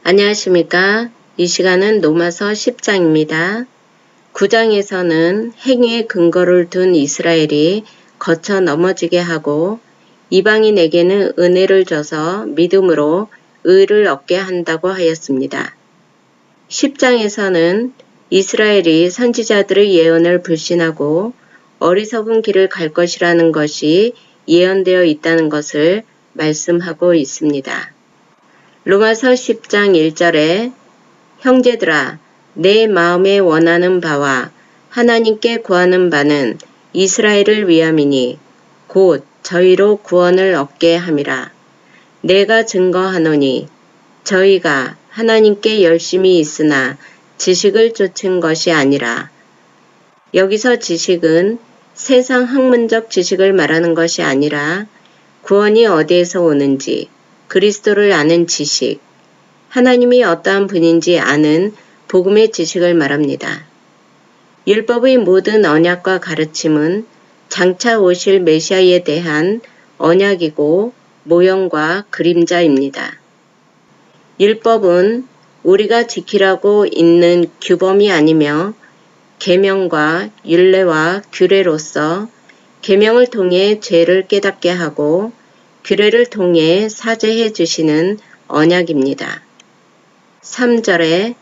안녕하십니까. 이 시간은 로마서 10장입니다. 9장에서는 행위의 근거를 둔 이스라엘이 거쳐 넘어지게 하고 이방인에게는 은혜를 줘서 믿음으로 의를 얻게 한다고 하였습니다. 10장에서는 이스라엘이 선지자들의 예언을 불신하고 어리석은 길을 갈 것이라는 것이 예언되어 있다는 것을 말씀하고 있습니다. 로마서 10장 1절에 형제들아 내 마음에 원하는 바와 하나님께 구하는 바는 이스라엘을 위함이니 곧 저희로 구원을 얻게 함이라. 내가 증거하노니 저희가 하나님께 열심히 있으나 지식을 쫓은 것이 아니라. 여기서 지식은 세상 학문적 지식을 말하는 것이 아니라 구원이 어디에서 오는지 그리스도를 아는 지식, 하나님이 어떠한 분인지 아는 복음의 지식을 말합니다. 율법의 모든 언약과 가르침은 장차 오실 메시아에 대한 언약이고 모형과 그림자입니다. 율법은 우리가 지키라고 있는 규범이 아니며 계명과 율례와 규례로서 계명을 통해 죄를 깨닫게 하고 규례를 통해 사죄해 주시는 언약입니다. 3절에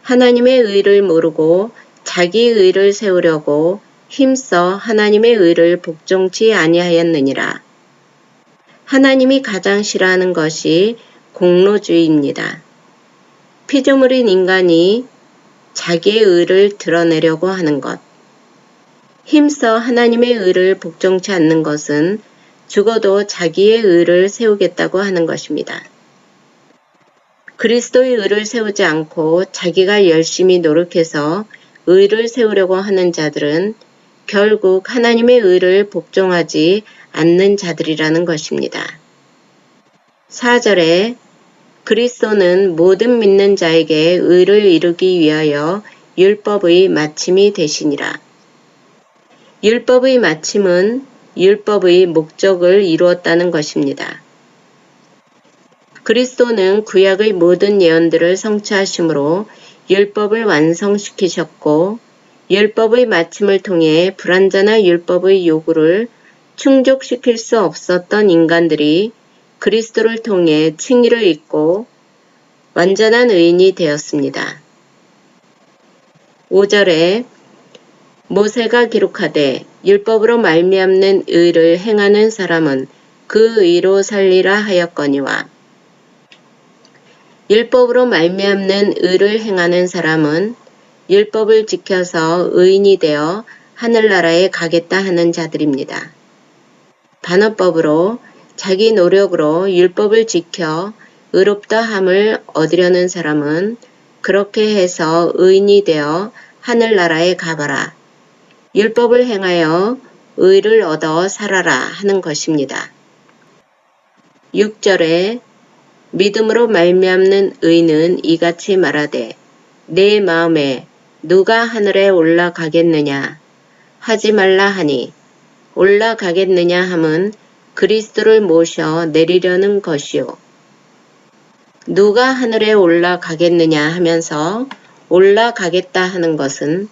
하나님의 의를 모르고 자기 의를 세우려고 힘써 하나님의 의를 복종치 아니하였느니라. 하나님이 가장 싫어하는 것이 공로주의입니다. 피조물인 인간이 자기의 의를 드러내려고 하는 것. 힘써 하나님의 의를 복종치 않는 것은 죽어도 자기의 의를 세우겠다고 하는 것입니다. 그리스도의 의를 세우지 않고 자기가 열심히 노력해서 의를 세우려고 하는 자들은 결국 하나님의 의를 복종하지 않는 자들이라는 것입니다. 4절에 그리스도는 모든 믿는 자에게 의를 이루기 위하여 율법의 마침이 되시니라. 율법의 마침은 율법의 목적을 이루었다는 것입니다. 그리스도는 구약의 모든 예언들을 성취하심으로 율법을 완성시키셨고 율법의 마침을 통해 불완전한 율법의 요구를 충족시킬 수 없었던 인간들이 그리스도를 통해 칭의를 입고 완전한 의인이 되었습니다. 5절에 모세가 기록하되 율법으로 말미암는 의를 행하는 사람은 그 의로 살리라 하였거니와. 율법으로 말미암는 의를 행하는 사람은 율법을 지켜서 의인이 되어 하늘나라에 가겠다 하는 자들입니다. 반어법으로 자기 노력으로 율법을 지켜 의롭다함을 얻으려는 사람은 그렇게 해서 의인이 되어 하늘나라에 가거라. 율법을 행하여 의를 얻어 살아라 하는 것입니다. 6절에 믿음으로 말미암는 의는 이같이 말하되 내 마음에 누가 하늘에 올라가겠느냐 하지 말라 하니 올라가겠느냐 함은 그리스도를 모셔 내리려는 것이요. 누가 하늘에 올라가겠느냐 하면서 올라가겠다 하는 것은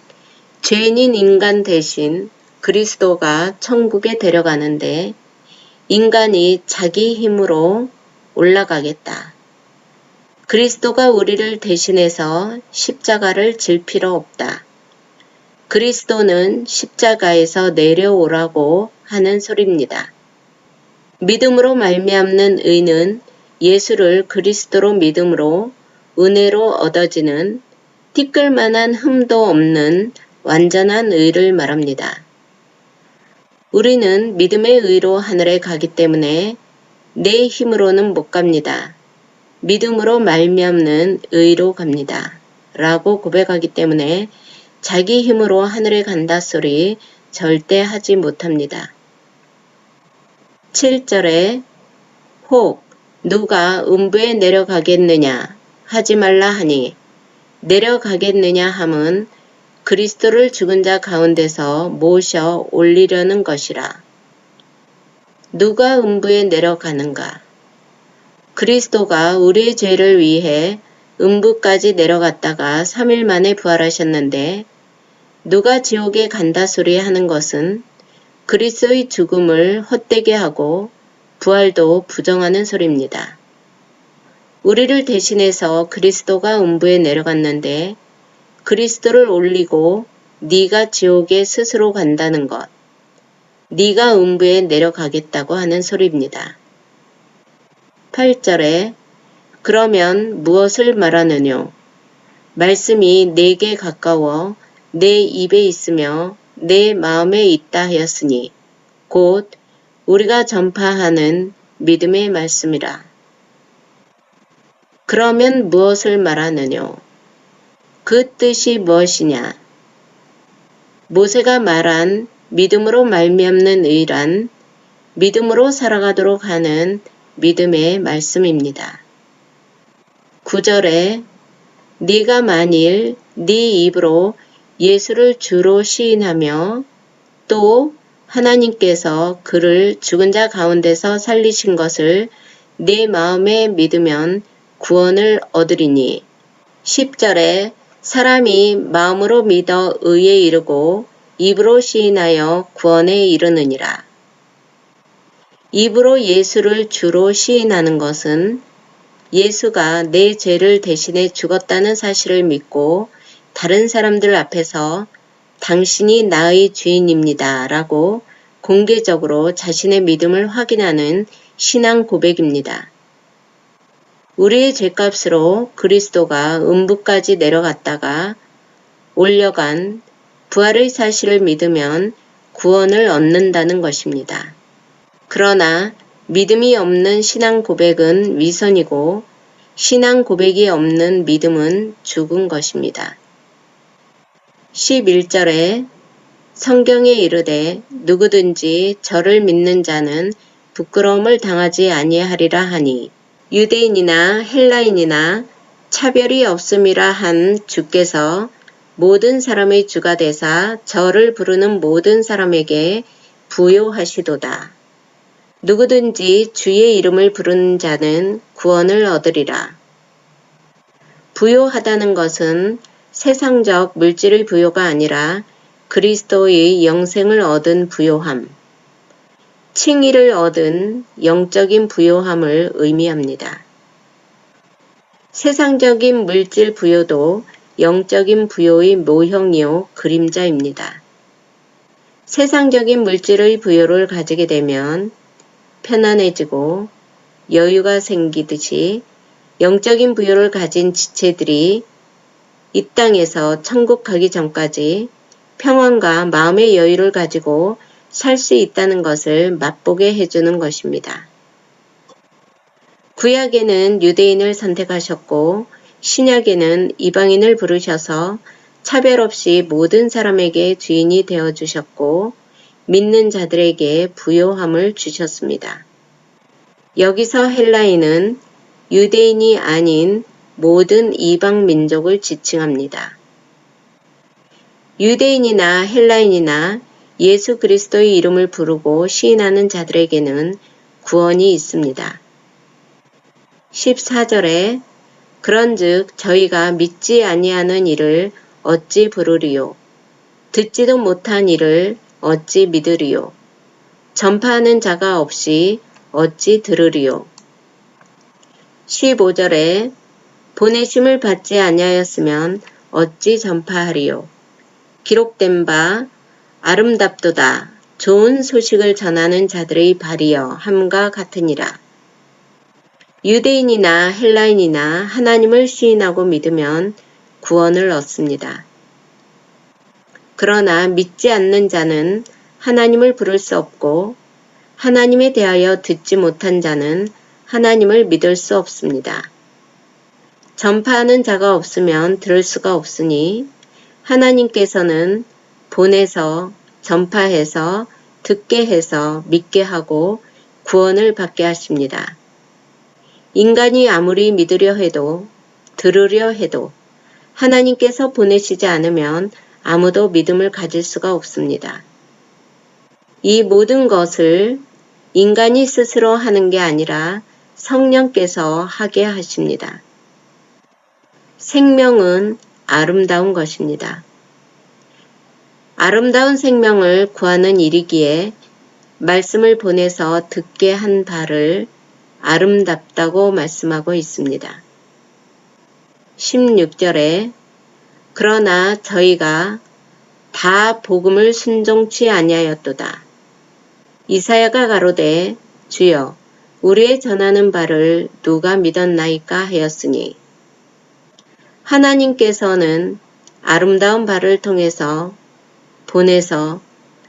죄인인 인간 대신 그리스도가 천국에 데려가는데 인간이 자기 힘으로 올라가겠다. 그리스도가 우리를 대신해서 십자가를 질 필요 없다. 그리스도는 십자가에서 내려오라고 하는 소리입니다. 믿음으로 말미암는 의는 예수를 그리스도로 믿음으로 은혜로 얻어지는 티끌만한 흠도 없는 완전한 의를 말합니다. 우리는 믿음의 의로 하늘에 가기 때문에 내 힘으로는 못 갑니다. 믿음으로 말미암는 의로 갑니다. 라고 고백하기 때문에 자기 힘으로 하늘에 간다 소리 절대 하지 못합니다. 7절에 혹 누가 음부에 내려가겠느냐 하지 말라 하니 내려가겠느냐 함은 그리스도를 죽은 자 가운데서 모셔 올리려는 것이라. 누가 음부에 내려가는가? 그리스도가 우리의 죄를 위해 음부까지 내려갔다가 3일 만에 부활하셨는데 누가 지옥에 간다 소리 하는 것은 그리스도의 죽음을 헛되게 하고 부활도 부정하는 소리입니다. 우리를 대신해서 그리스도가 음부에 내려갔는데 그리스도를 올리고 네가 지옥에 스스로 간다는 것, 네가 음부에 내려가겠다고 하는 소리입니다. 8절에 그러면 무엇을 말하느뇨? 말씀이 내게 가까워 내 입에 있으며 내 마음에 있다 하였으니 곧 우리가 전파하는 믿음의 말씀이라. 그러면 무엇을 말하느뇨? 그 뜻이 무엇이냐? 모세가 말한 믿음으로 말미암는 의란 믿음으로 살아가도록 하는 믿음의 말씀입니다. 9절에 네가 만일 네 입으로 예수를 주로 시인하며 또 하나님께서 그를 죽은 자 가운데서 살리신 것을 내 마음에 믿으면 구원을 얻으리니 10절에 사람이 마음으로 믿어 의에 이르고 입으로 시인하여 구원에 이르느니라. 입으로 예수를 주로 시인하는 것은 예수가 내 죄를 대신해 죽었다는 사실을 믿고 다른 사람들 앞에서 당신이 나의 주인입니다 라고 공개적으로 자신의 믿음을 확인하는 신앙 고백입니다. 우리의 죄값으로 그리스도가 음부까지 내려갔다가 올려간 부활의 사실을 믿으면 구원을 얻는다는 것입니다. 그러나 믿음이 없는 신앙 고백은 위선이고 신앙 고백이 없는 믿음은 죽은 것입니다. 11절에 성경에 이르되 누구든지 저를 믿는 자는 부끄러움을 당하지 아니하리라 하니 유대인이나 헬라인이나 차별이 없음이라 한 주께서 모든 사람의 주가 되사 저를 부르는 모든 사람에게 부요하시도다. 누구든지 주의 이름을 부르는 자는 구원을 얻으리라. 부요하다는 것은 세상적 물질의 부요가 아니라 그리스도의 영생을 얻은 부요함, 칭의를 얻은 영적인 부요함을 의미합니다. 세상적인 물질 부요도 영적인 부요의 모형이요 그림자입니다. 세상적인 물질의 부요를 가지게 되면 편안해지고 여유가 생기듯이 영적인 부요를 가진 지체들이 이 땅에서 천국 가기 전까지 평안과 마음의 여유를 가지고 살 수 있다는 것을 맛보게 해주는 것입니다. 구약에는 유대인을 선택하셨고 신약에는 이방인을 부르셔서 차별 없이 모든 사람에게 주인이 되어주셨고 믿는 자들에게 부요함을 주셨습니다. 여기서 헬라인은 유대인이 아닌 모든 이방 민족을 지칭합니다. 유대인이나 헬라인이나 예수 그리스도의 이름을 부르고 시인하는 자들에게는 구원이 있습니다. 14절에 그런즉 저희가 믿지 아니하는 이를 어찌 부르리요? 듣지도 못한 이를 어찌 믿으리요? 전파하는 자가 없이 어찌 들으리요? 15절에 보내심을 받지 아니하였으면 어찌 전파하리요? 기록된 바 아름답도다 좋은 소식을 전하는 자들의 발이여 함과 같으니라. 유대인이나 헬라인이나 하나님을 시인하고 믿으면 구원을 얻습니다. 그러나 믿지 않는 자는 하나님을 부를 수 없고 하나님에 대하여 듣지 못한 자는 하나님을 믿을 수 없습니다. 전파하는 자가 없으면 들을 수가 없으니 하나님께서는 보내서 전파해서 듣게 해서 믿게 하고 구원을 받게 하십니다. 인간이 아무리 믿으려 해도 들으려 해도 하나님께서 보내시지 않으면 아무도 믿음을 가질 수가 없습니다. 이 모든 것을 인간이 스스로 하는 게 아니라 성령께서 하게 하십니다. 생명은 아름다운 것입니다. 아름다운 생명을 구하는 일이기에 말씀을 보내서 듣게 한 바를 아름답다고 말씀하고 있습니다. 16절에 그러나 저희가 다 복음을 순종치 아니하였도다. 이사야가 가로되 주여 우리의 전하는 바를 누가 믿었나이까 하였으니 하나님께서는 아름다운 바를 통해서 보내서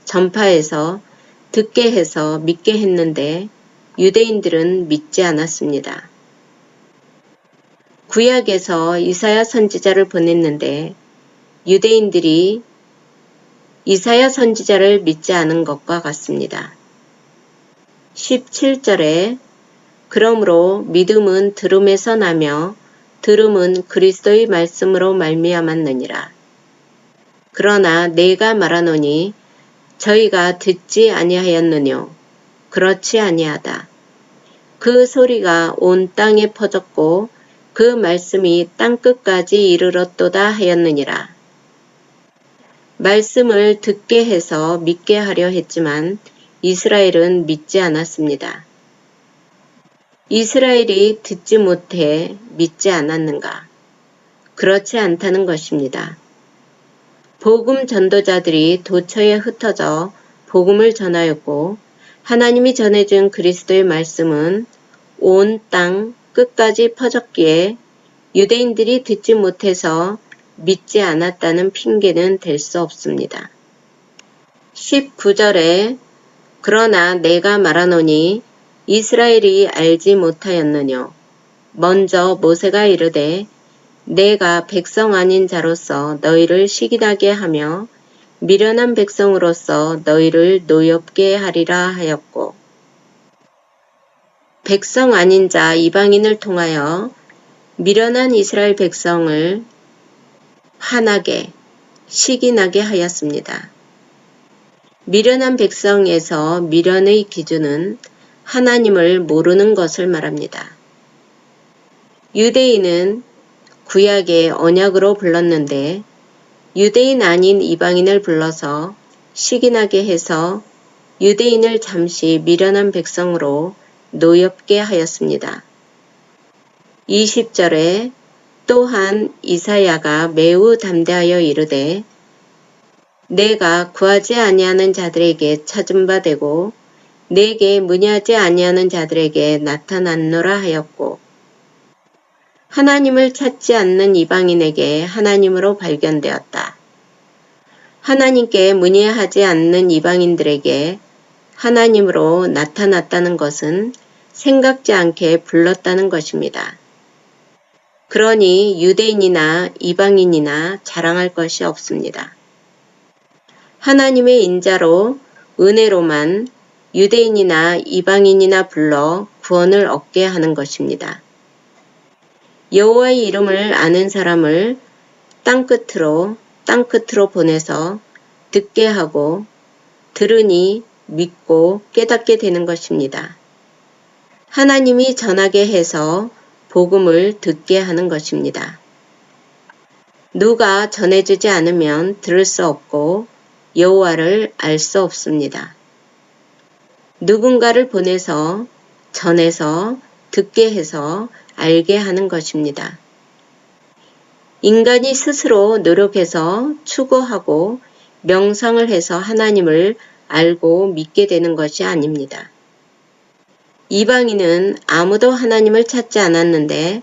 전파해서 듣게 해서 믿게 했는데 유대인들은 믿지 않았습니다. 구약에서 이사야 선지자를 보냈는데 유대인들이 이사야 선지자를 믿지 않은 것과 같습니다. 17절에 그러므로 믿음은 들음에서 나며 들음은 그리스도의 말씀으로 말미암았느니라. 그러나 내가 말하노니 저희가 듣지 아니하였느뇨. 그렇지 아니하다. 그 소리가 온 땅에 퍼졌고 그 말씀이 땅끝까지 이르렀도다 하였느니라. 말씀을 듣게 해서 믿게 하려 했지만 이스라엘은 믿지 않았습니다. 이스라엘이 듣지 못해 믿지 않았는가? 그렇지 않다는 것입니다. 복음 전도자들이 도처에 흩어져 복음을 전하였고 하나님이 전해준 그리스도의 말씀은 온 땅 끝까지 퍼졌기에 유대인들이 듣지 못해서 믿지 않았다는 핑계는 될 수 없습니다. 19절에 그러나 내가 말하노니 이스라엘이 알지 못하였느뇨. 먼저 모세가 이르되 내가 백성 아닌 자로서 너희를 시기나게 하며 미련한 백성으로서 너희를 노엽게 하리라 하였고 백성 아닌 자 이방인을 통하여 미련한 이스라엘 백성을 화나게 시기나게 하였습니다. 미련한 백성에서 미련의 기준은 하나님을 모르는 것을 말합니다. 유대인은 구약의 언약으로 불렀는데 유대인 아닌 이방인을 불러서 시기나게 해서 유대인을 잠시 미련한 백성으로 노엽게 하였습니다. 20절에 또한 이사야가 매우 담대하여 이르되 내가 구하지 아니하는 자들에게 찾은 바 되고 내게 문의하지 아니하는 자들에게 나타났노라 하였고 하나님을 찾지 않는 이방인에게 하나님으로 발견되었다. 하나님께 문의하지 않는 이방인들에게 하나님으로 나타났다는 것은 생각지 않게 불렀다는 것입니다. 그러니 유대인이나 이방인이나 자랑할 것이 없습니다. 하나님의 인자로 은혜로만 유대인이나 이방인이나 불러 구원을 얻게 하는 것입니다. 여호와의 이름을 아는 사람을 땅끝으로 보내서 듣게 하고 들으니 믿고 깨닫게 되는 것입니다. 하나님이 전하게 해서 복음을 듣게 하는 것입니다. 누가 전해주지 않으면 들을 수 없고 여호와를 알 수 없습니다. 누군가를 보내서 전해서 듣게 해서 알게 하는 것입니다. 인간이 스스로 노력해서 추구하고 명상을 해서 하나님을 알고 믿게 되는 것이 아닙니다. 이방인은 아무도 하나님을 찾지 않았는데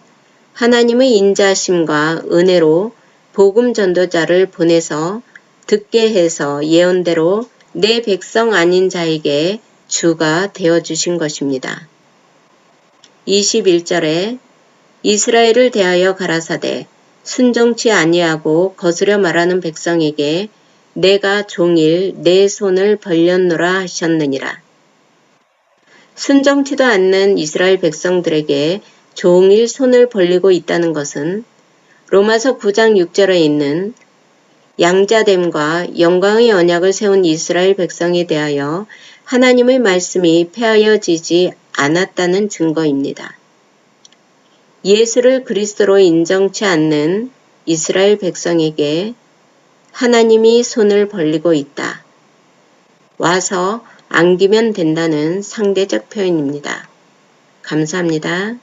하나님의 인자심과 은혜로 복음 전도자를 보내서 듣게 해서 예언대로 내 백성 아닌 자에게 주가 되어주신 것입니다. 21절에 이스라엘을 대하여 가라사대 순종치 아니하고 거스려 말하는 백성에게 내가 종일 내 손을 벌렸노라 하셨느니라. 순종치도 않는 이스라엘 백성들에게 종일 손을 벌리고 있다는 것은 로마서 9장 6절에 있는 양자됨과 영광의 언약을 세운 이스라엘 백성에 대하여 하나님의 말씀이 폐하여지지 않았다는 증거입니다. 예수를 그리스도로 인정치 않는 이스라엘 백성에게 하나님이 손을 벌리고 있다. 와서 안기면 된다는 상대적 표현입니다. 감사합니다.